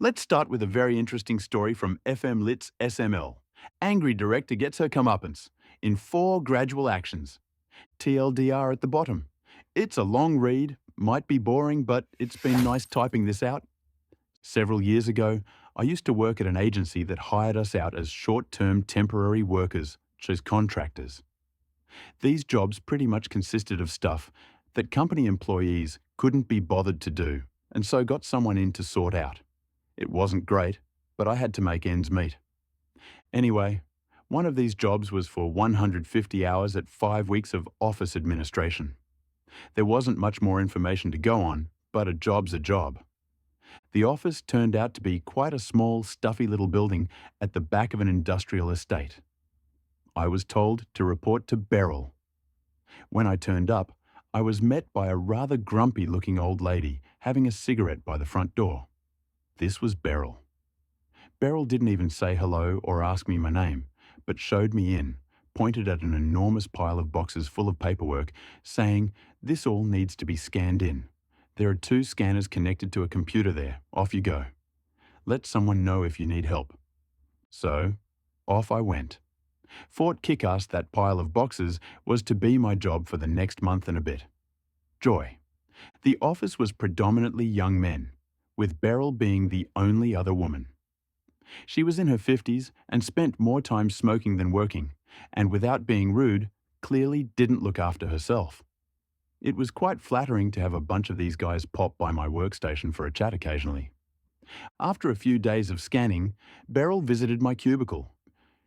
Let's start with a very interesting story from FM Lit's SML. Angry director gets her comeuppance in 4 gradual actions. TLDR at the bottom. It's a long read, might be boring, but it's been nice typing this out. Several years ago, I used to work at an agency that hired us out as short-term temporary workers, as contractors. These jobs pretty much consisted of stuff that company employees couldn't be bothered to do, and so got someone in to sort out. It wasn't great, but I had to make ends meet. Anyway, one of these jobs was for 150 hours at 5 weeks of office administration. There wasn't much more information to go on, but a job's a job. The office turned out to be quite a small, stuffy little building at the back of an industrial estate. I was told to report to Beryl. When I turned up, I was met by a rather grumpy-looking old lady having a cigarette by the front door. This was Beryl. Beryl didn't even say hello or ask me my name, but showed me in, pointed at an enormous pile of boxes full of paperwork, saying, "This all needs to be scanned in. There are 2 scanners connected to a computer there. Off you go. Let someone know if you need help." So, off I went. Fort Kick-Ass that pile of boxes was to be my job for the next month and a bit. Joy. The office was predominantly young men, with Beryl being the only other woman. She was in her 50s and spent more time smoking than working, and without being rude, clearly didn't look after herself. It was quite flattering to have a bunch of these guys pop by my workstation for a chat occasionally. After a few days of scanning, Beryl visited my cubicle.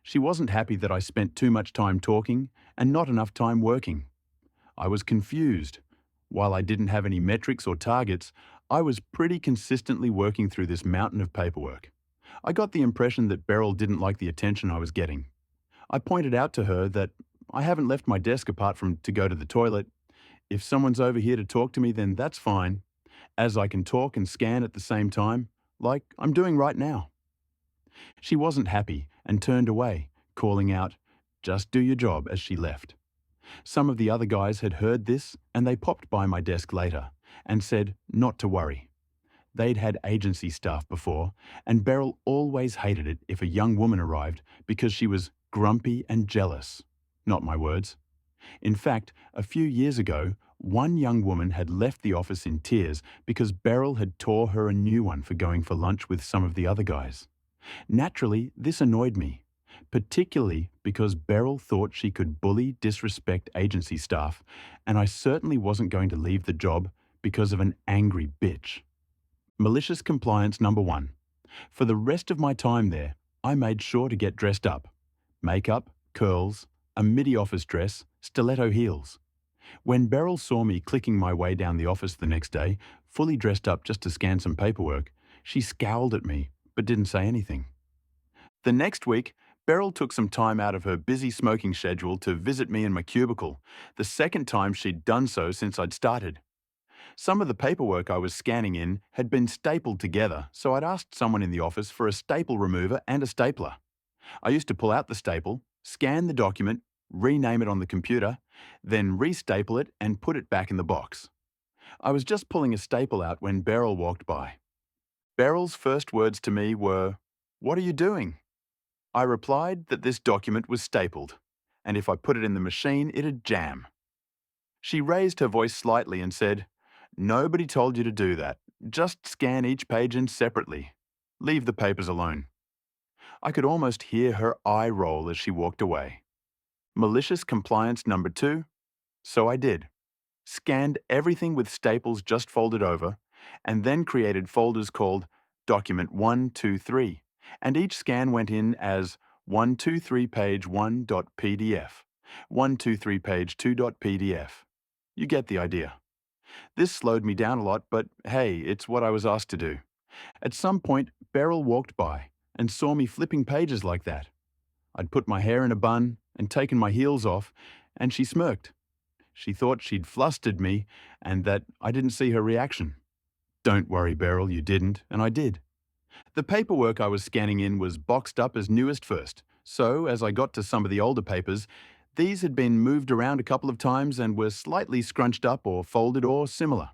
She wasn't happy that I spent too much time talking and not enough time working. I was confused. While I didn't have any metrics or targets, I was pretty consistently working through this mountain of paperwork. I got the impression that Beryl didn't like the attention I was getting. I pointed out to her that I haven't left my desk apart from to go to the toilet. If someone's over here to talk to me, then that's fine, as I can talk and scan at the same time, like I'm doing right now. She wasn't happy and turned away, calling out, "Just do your job," as she left. Some of the other guys had heard this and they popped by my desk later and said not to worry. They'd had agency staff before, and Beryl always hated it if a young woman arrived because she was grumpy and jealous. Not my words. In fact, a few years ago, one young woman had left the office in tears because Beryl had tore her a new one for going for lunch with some of the other guys. Naturally, this annoyed me, particularly because Beryl thought she could bully, disrespect agency staff, and I certainly wasn't going to leave the job because of an angry bitch. Malicious compliance number 1. For the rest of my time there, I made sure to get dressed up. Makeup, curls, a midi office dress, stiletto heels. When Beryl saw me clicking my way down the office the next day, fully dressed up just to scan some paperwork, she scowled at me, but didn't say anything. The next week, Beryl took some time out of her busy smoking schedule to visit me in my cubicle, the second time she'd done so since I'd started. Some of the paperwork I was scanning in had been stapled together, so I'd asked someone in the office for a staple remover and a stapler. I used to pull out the staple, scan the document, rename it on the computer, then restaple it and put it back in the box. I was just pulling a staple out when Beryl walked by. Beryl's first words to me were, "What are you doing?" I replied that this document was stapled, and if I put it in the machine, it'd jam. She raised her voice slightly and said, "Nobody told you to do that. Just scan each page in separately. Leave the papers alone." I could almost hear her eye roll as she walked away. Malicious compliance number 2. So I did. Scanned everything with staples just folded over, and then created folders called Document 123, and each scan went in as 123 page 1.pdf, 123 page 2.pdf. You get the idea. This slowed me down a lot, but hey, it's what I was asked to do. At some point, Beryl walked by and saw me flipping pages like that. I'd put my hair in a bun and taken my heels off, and she smirked. She thought she'd flustered me and that I didn't see her reaction. Don't worry, Beryl, you didn't, and I did. The paperwork I was scanning in was boxed up as newest first, so as I got to some of the older papers, these had been moved around a couple of times and were slightly scrunched up or folded or similar.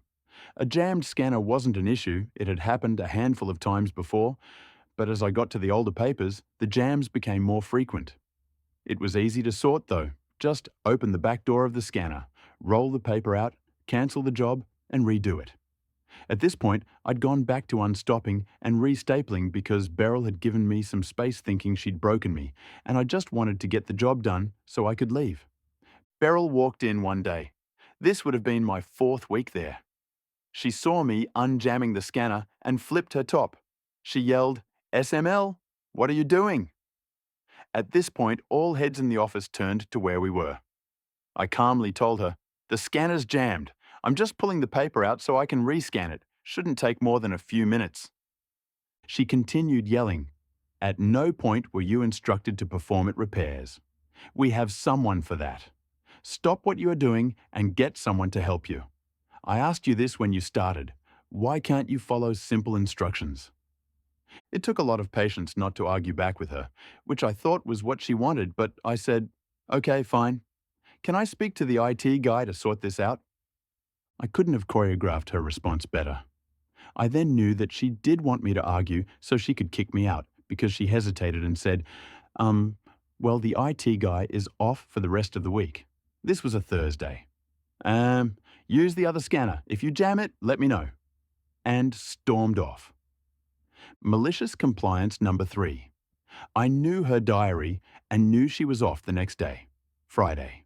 A jammed scanner wasn't an issue, it had happened a handful of times before, but as I got to the older papers, the jams became more frequent. It was easy to sort though. Just open the back door of the scanner, roll the paper out, cancel the job, and redo it. At this point, I'd gone back to unstopping and restapling because Beryl had given me some space thinking she'd broken me, and I just wanted to get the job done so I could leave. Beryl walked in one day. This would have been my 4th week there. She saw me unjamming the scanner and flipped her top. She yelled, "SML, what are you doing?" At this point, all heads in the office turned to where we were. I calmly told her, "The scanner's jammed. I'm just pulling the paper out so I can rescan it. Shouldn't take more than a few minutes." She continued yelling, "At no point were you instructed to perform it repairs. We have someone for that. Stop what you are doing and get someone to help you. I asked you this when you started. Why can't you follow simple instructions?" It took a lot of patience not to argue back with her, which I thought was what she wanted, but I said, "Okay, fine. Can I speak to the IT guy to sort this out?" I couldn't have choreographed her response better. I then knew that she did want me to argue so she could kick me out because she hesitated and said, um, well, the IT guy is off for the rest of the week. This was a Thursday. Use the other scanner. If you jam it, let me know." And stormed off. Malicious compliance number 3. I knew her diary and knew she was off the next day, Friday.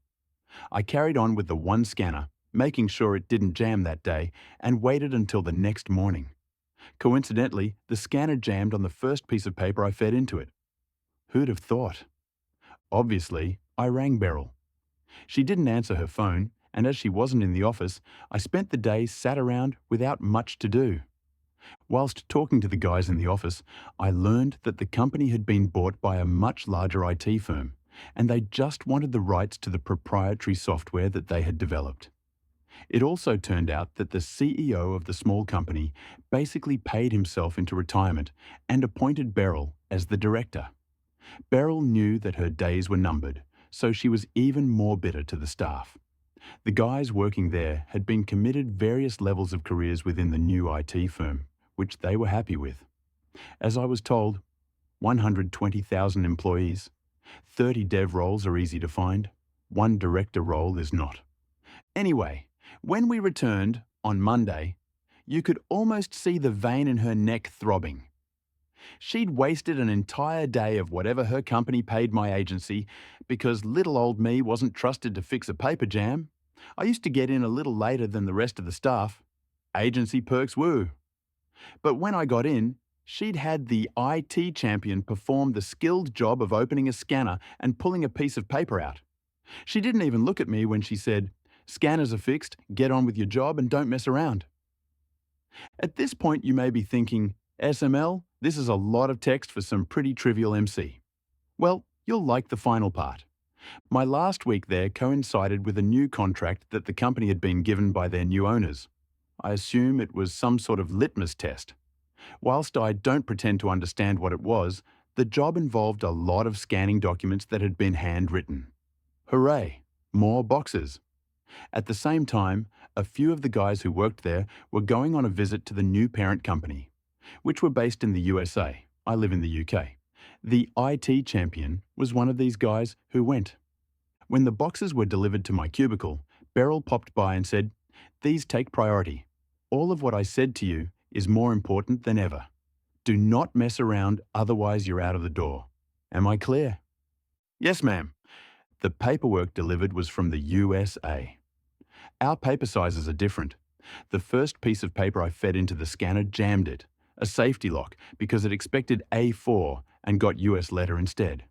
I carried on with the one scanner, making sure it didn't jam that day, and waited until the next morning. Coincidentally, the scanner jammed on the first piece of paper I fed into it. Who'd have thought? Obviously, I rang Beryl. She didn't answer her phone, and as she wasn't in the office, I spent the day sat around without much to do. Whilst talking to the guys in the office, I learned that the company had been bought by a much larger IT firm, and they just wanted the rights to the proprietary software that they had developed. It also turned out that the CEO of the small company basically paid himself into retirement and appointed Beryl as the director. Beryl knew that her days were numbered, so she was even more bitter to the staff. The guys working there had been committed various levels of careers within the new IT firm, which they were happy with. As I was told, 120,000 employees, 30 dev roles are easy to find, one director role is not. Anyway, when we returned, on Monday, you could almost see the vein in her neck throbbing. She'd wasted an entire day of whatever her company paid my agency because little old me wasn't trusted to fix a paper jam. I used to get in a little later than the rest of the staff. Agency perks woo. But when I got in, she'd had the IT champion perform the skilled job of opening a scanner and pulling a piece of paper out. She didn't even look at me when she said, "Scanners are fixed, get on with your job and don't mess around." At this point, you may be thinking, SML, this is a lot of text for some pretty trivial MC. Well, you'll like the final part. My last week there coincided with a new contract that the company had been given by their new owners. I assume it was some sort of litmus test. Whilst I don't pretend to understand what it was, the job involved a lot of scanning documents that had been handwritten. Hooray! More boxes. At the same time, a few of the guys who worked there were going on a visit to the new parent company, which were based in the USA. I live in the UK. The IT champion was one of these guys who went. When the boxes were delivered to my cubicle, Beryl popped by and said, "These take priority. All of what I said to you is more important than ever. Do not mess around, otherwise you're out of the door. Am I clear?" "Yes, ma'am." The paperwork delivered was from the USA. Our paper sizes are different. The first piece of paper I fed into the scanner jammed it, a safety lock, because it expected A4 and got US letter instead.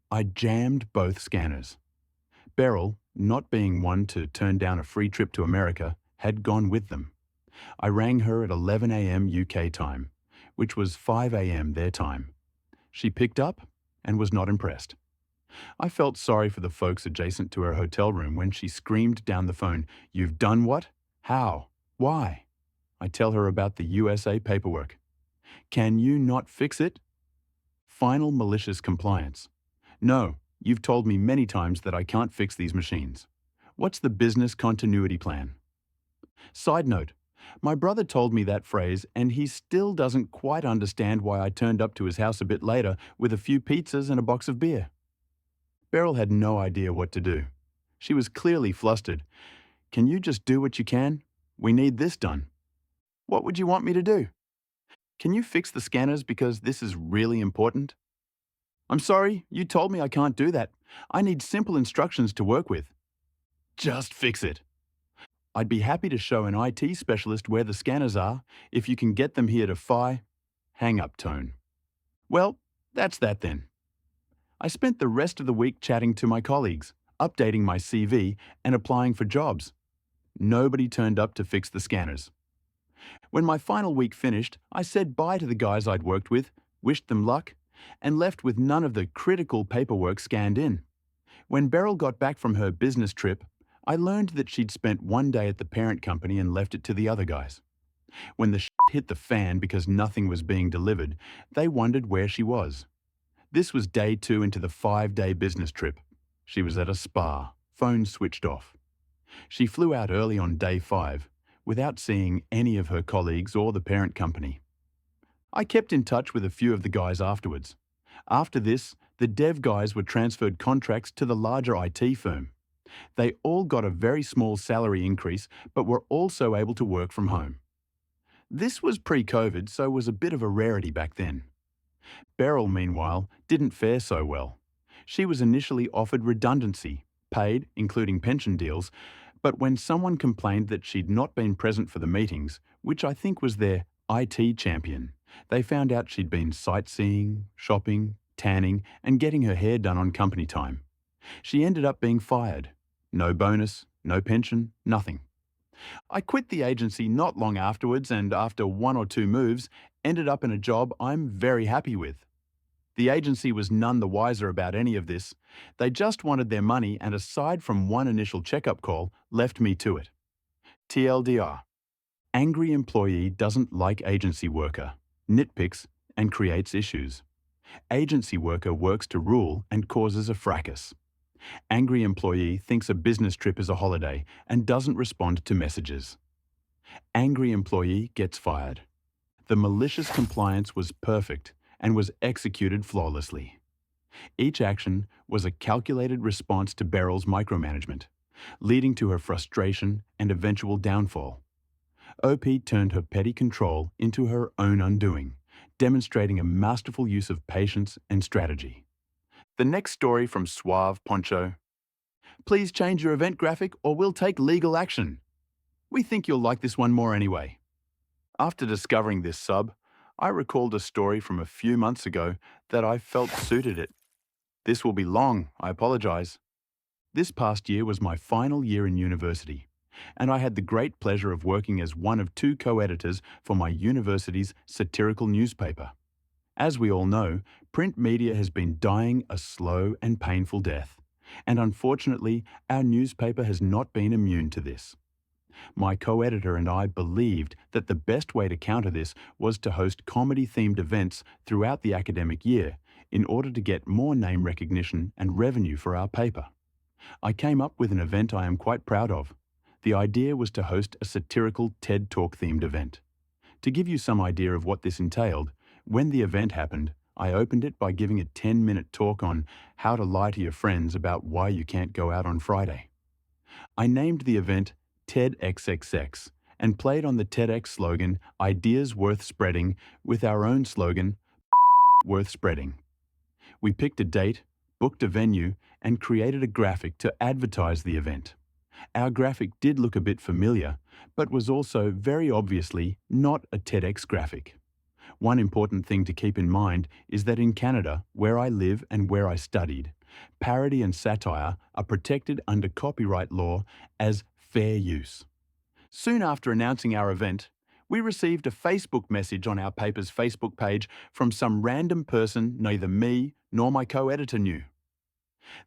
I jammed both scanners. Beryl, not being one to turn down a free trip to America, had gone with them. I rang her at 11 a.m. UK time, which was 5 a.m. their time. She picked up and was not impressed. I felt sorry for the folks adjacent to her hotel room when she screamed down the phone, "You've done what? How? Why?" I tell her about the USA paperwork. "Can you not fix it?" Final malicious compliance. "No, you've told me many times that I can't fix these machines. What's the business continuity plan?" Side note, My brother told me that phrase, and he still doesn't quite understand why I turned up to his house a bit later with a few pizzas and a box of beer. Beryl had no idea what to do. She was clearly flustered. Can you just do what you can? We need this done. What would you want me to do? Can you fix the scanners because this is really important? I'm sorry, you told me I can't do that. I need simple instructions to work with. Just fix it. I'd be happy to show an IT specialist where the scanners are if you can get them here to hang up tone. Well, that's that then. I spent the rest of the week chatting to my colleagues, updating my CV, and applying for jobs. Nobody turned up to fix the scanners. When my final week finished, I said bye to the guys I'd worked with, wished them luck, and left with none of the critical paperwork scanned in. When Beryl got back from her business trip, I learned that she'd spent one day at the parent company and left it to the other guys. When the hit the fan because nothing was being delivered, they wondered where she was. This was day 2 into the 5-day business trip. She was at a spa, phone switched off. She flew out early on day 5, without seeing any of her colleagues or the parent company. I kept in touch with a few of the guys afterwards. After this, the dev guys were transferred contracts to the larger IT firm. They all got a very small salary increase, but were also able to work from home. This was pre-COVID, so was a bit of a rarity back then. Beryl, meanwhile, didn't fare so well. She was initially offered redundancy, paid, including pension deals, but when someone complained that she'd not been present for the meetings, which I think was their IT champion, they found out she'd been sightseeing, shopping, tanning, and getting her hair done on company time. She ended up being fired. No bonus, no pension, nothing. I quit the agency not long afterwards and after 1 or 2 moves, ended up in a job I'm very happy with. The agency was none the wiser about any of this. They just wanted their money and aside from one initial checkup call, left me to it. TLDR. Angry employee doesn't like agency worker, nitpicks and creates issues. Agency worker works to rule and causes a fracas. Angry employee thinks a business trip is a holiday and doesn't respond to messages. Angry employee gets fired. The malicious compliance was perfect and was executed flawlessly. Each action was a calculated response to Beryl's micromanagement, leading to her frustration and eventual downfall. OP turned her petty control into her own undoing, demonstrating a masterful use of patience and strategy. The next story from Suave Poncho. Please change your event graphic or we'll take legal action. We think you'll like this one more anyway. After discovering this sub, I recalled a story from a few months ago that I felt suited it. This will be long, I apologize. This past year was my final year in university, and I had the great pleasure of working as one of 2 co-editors for my university's satirical newspaper. As we all know, print media has been dying a slow and painful death, and unfortunately, our newspaper has not been immune to this. My co-editor and I believed that the best way to counter this was to host comedy-themed events throughout the academic year in order to get more name recognition and revenue for our paper. I came up with an event I am quite proud of. The idea was to host a satirical TED Talk-themed event. To give you some idea of what this entailed, when the event happened, I opened it by giving a 10-minute talk on how to lie to your friends about why you can't go out on Friday. I named the event TEDxxx and played on the TEDx slogan, Ideas Worth Spreading, with our own slogan, Worth Spreading. We picked a date, booked a venue, and created a graphic to advertise the event. Our graphic did look a bit familiar, but was also very obviously not a TEDx graphic. One important thing to keep in mind is that in Canada, where I live and where I studied, parody and satire are protected under copyright law as fair use. Soon after announcing our event, we received a Facebook message on our paper's Facebook page from some random person neither me nor my co-editor knew.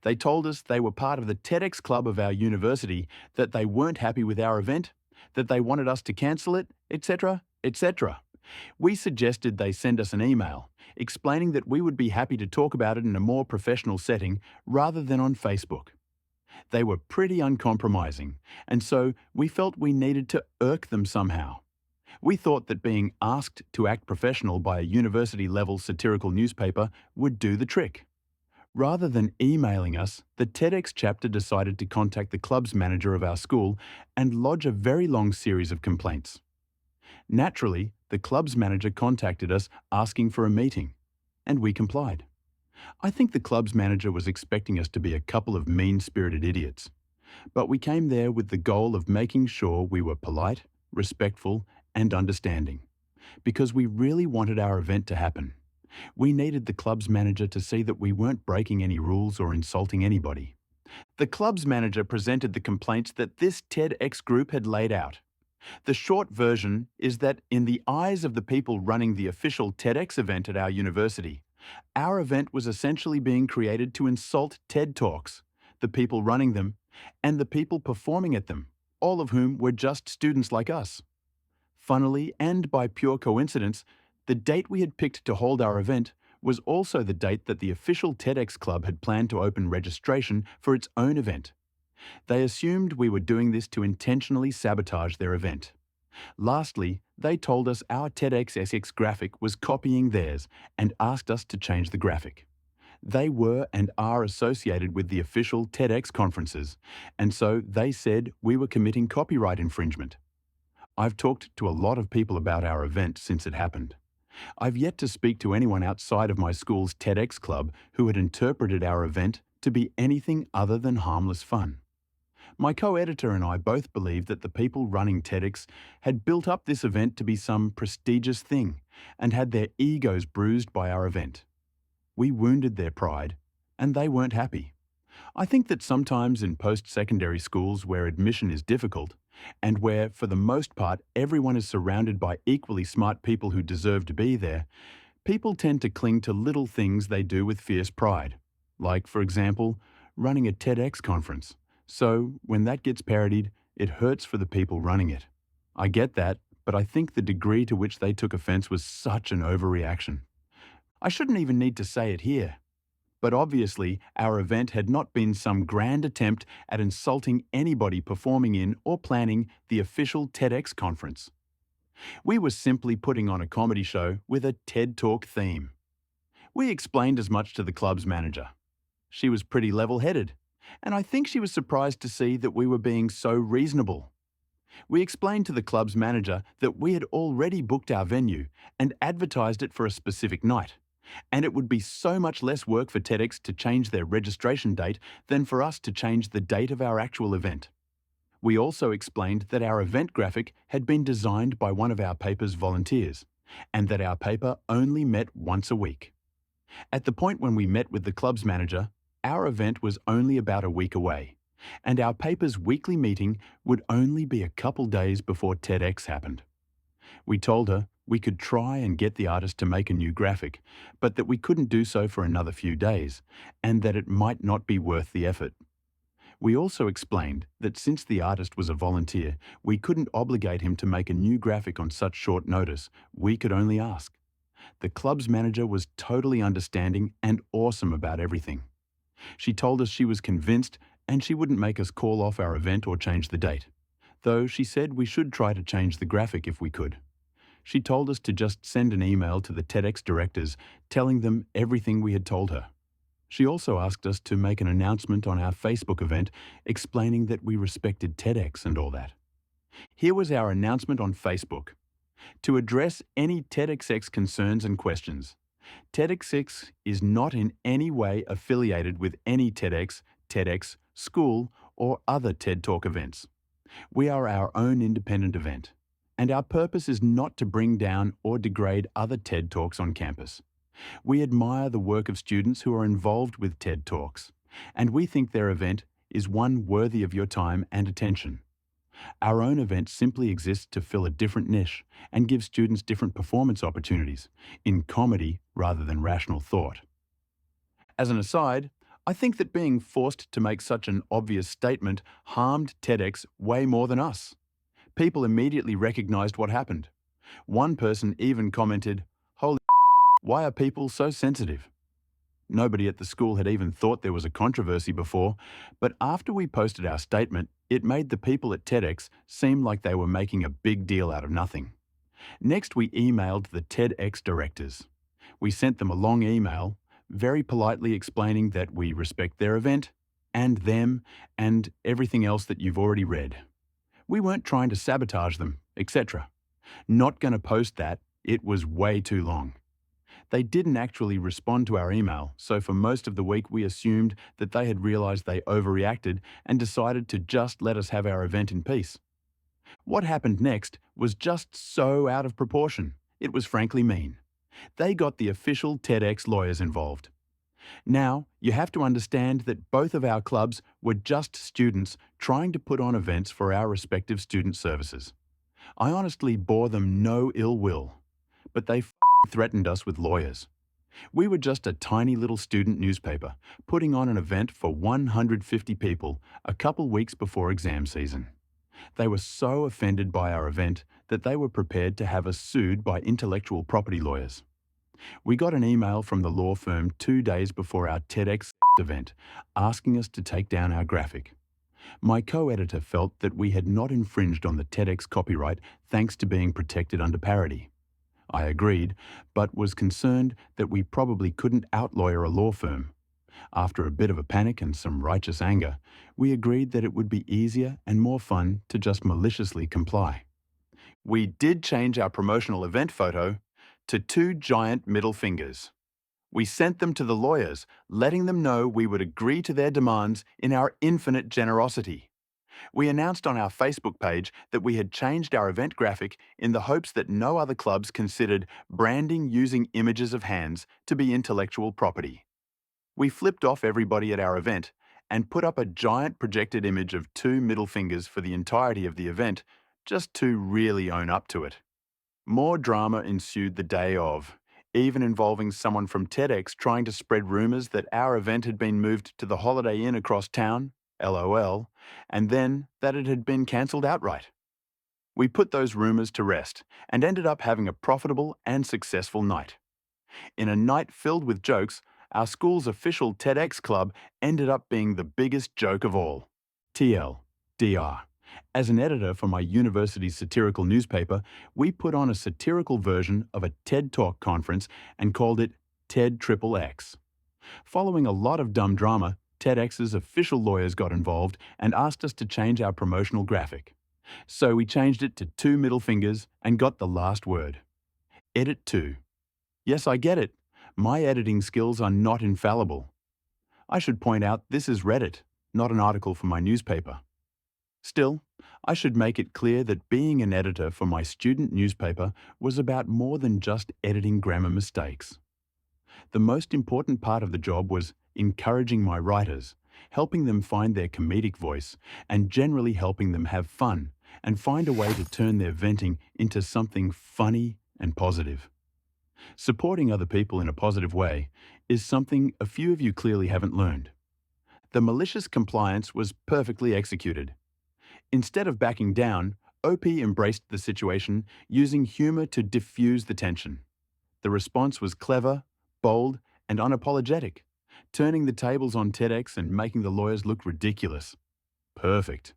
They told us they were part of the TEDx club of our university, that they weren't happy with our event, that they wanted us to cancel it, etc., etc. We suggested they send us an email, explaining that we would be happy to talk about it in a more professional setting rather than on Facebook. They were pretty uncompromising, and so we felt we needed to irk them somehow. We thought that being asked to act professional by a university-level satirical newspaper would do the trick. Rather than emailing us, the TEDx chapter decided to contact the club's manager of our school and lodge a very long series of complaints. Naturally, the club's manager contacted us asking for a meeting, and we complied. I think the club's manager was expecting us to be a couple of mean-spirited idiots, but we came there with the goal of making sure we were polite, respectful, and understanding, because we really wanted our event to happen. We needed the club's manager to see that we weren't breaking any rules or insulting anybody. The club's manager presented the complaints that this TEDx group had laid out. The short version is that in the eyes of the people running the official TEDx event at our university, our event was essentially being created to insult TED Talks, the people running them, and the people performing at them, all of whom were just students like us. Funnily, and by pure coincidence, the date we had picked to hold our event was also the date that the official TEDx Club had planned to open registration for its own event. They assumed we were doing this to intentionally sabotage their event. Lastly, they told us our TEDxSX graphic was copying theirs and asked us to change the graphic. They were and are associated with the official TEDx conferences, and so they said we were committing copyright infringement. I've talked to a lot of people about our event since it happened. I've yet to speak to anyone outside of my school's TEDx club who had interpreted our event to be anything other than harmless fun. My co-editor and I both believed that the people running TEDx had built up this event to be some prestigious thing and had their egos bruised by our event. We wounded their pride, and they weren't happy. I think that sometimes in post-secondary schools where admission is difficult, and where, for the most part, everyone is surrounded by equally smart people who deserve to be there, people tend to cling to little things they do with fierce pride, like, for example, running a TEDx conference. So, when that gets parodied, it hurts for the people running it. I get that, but I think the degree to which they took offense was such an overreaction. I shouldn't even need to say it here. But obviously, our event had not been some grand attempt at insulting anybody performing in or planning the official TEDx conference. We were simply putting on a comedy show with a TED Talk theme. We explained as much to the club's manager. She was pretty level-headed, and I think she was surprised to see that we were being so reasonable. We explained to the club's manager that we had already booked our venue and advertised it for a specific night, and it would be so much less work for TEDx to change their registration date than for us to change the date of our actual event. We also explained that our event graphic had been designed by one of our paper's volunteers, and that our paper only met once a week. At the point when we met with the club's manager, our event was only about a week away, and our paper's weekly meeting would only be a couple days before TEDx happened. We told her we could try and get the artist to make a new graphic, but that we couldn't do so for another few days, and that it might not be worth the effort. We also explained that since the artist was a volunteer, we couldn't obligate him to make a new graphic on such short notice. We could only ask. The club's manager was totally understanding and awesome about everything. She told us she was convinced and she wouldn't make us call off our event or change the date, though she said we should try to change the graphic if we could. She told us to just send an email to the TEDx directors telling them everything we had told her. She also asked us to make an announcement on our Facebook event explaining that we respected TEDx and all that. Here was our announcement on Facebook. To address any TEDxX concerns and questions, TEDxX is not in any way affiliated with any TEDx, school, or other TED Talk events. We are our own independent event, and our purpose is not to bring down or degrade other TED Talks on campus. We admire the work of students who are involved with TED Talks, and we think their event is one worthy of your time and attention. Our own event simply exists to fill a different niche and give students different performance opportunities, in comedy rather than rational thought. As an aside, I think that being forced to make such an obvious statement harmed TEDx way more than us. People immediately recognized what happened. One person even commented, "Holy why are people so sensitive?" Nobody at the school had even thought there was a controversy before, but after we posted our statement, it made the people at TEDx seem like they were making a big deal out of nothing. Next, we emailed the TEDx directors. We sent them a long email, very politely explaining that we respect their event, and them, and everything else that you've already read. We weren't trying to sabotage them, etc. Not going to post that, it was way too long. They didn't actually respond to our email, so for most of the week we assumed that they had realized they overreacted and decided to just let us have our event in peace. What happened next was just so out of proportion. It was frankly mean. They got the official TEDx lawyers involved. Now, you have to understand that both of our clubs were just students trying to put on events for our respective student services. I honestly bore them no ill will, but they threatened us with lawyers. We were just a tiny little student newspaper putting on an event for 150 people a couple weeks before exam season. They were so offended by our event that they were prepared to have us sued by intellectual property lawyers. We got an email from the law firm 2 days before our TEDx event asking us to take down our graphic. My co-editor felt that we had not infringed on the TEDx copyright thanks to being protected under parody. I agreed, but was concerned that we probably couldn't outlawyer a law firm. After a bit of a panic and some righteous anger, we agreed that it would be easier and more fun to just maliciously comply. We did change our promotional event photo to 2 giant middle fingers. We sent them to the lawyers, letting them know we would agree to their demands in our infinite generosity. We announced on our Facebook page that we had changed our event graphic in the hopes that no other clubs considered branding using images of hands to be intellectual property. We flipped off everybody at our event and put up a giant projected image of 2 middle fingers for the entirety of the event, just to really own up to it. More drama ensued the day of, even involving someone from TEDx trying to spread rumours that our event had been moved to the Holiday Inn across town, LOL, and then that it had been cancelled outright. We put those rumours to rest and ended up having a profitable and successful night. In a night filled with jokes, our school's official TEDx club ended up being the biggest joke of all. TLDR. As an editor for my university's satirical newspaper, we put on a satirical version of a TED Talk conference and called it TED XXX. Following a lot of dumb drama, TEDx's official lawyers got involved and asked us to change our promotional graphic. So we changed it to 2 middle fingers and got the last word. Edit 2. Yes, I get it. My editing skills are not infallible. I should point out this is Reddit, not an article for my newspaper. Still, I should make it clear that being an editor for my student newspaper was about more than just editing grammar mistakes. The most important part of the job was encouraging my writers, helping them find their comedic voice, and generally helping them have fun and find a way to turn their venting into something funny and positive. Supporting other people in a positive way is something a few of you clearly haven't learned. The malicious compliance was perfectly executed. Instead of backing down, OP embraced the situation using humor to diffuse the tension. The response was clever, bold, and unapologetic, turning the tables on TEDx and making the lawyers look ridiculous. Perfect.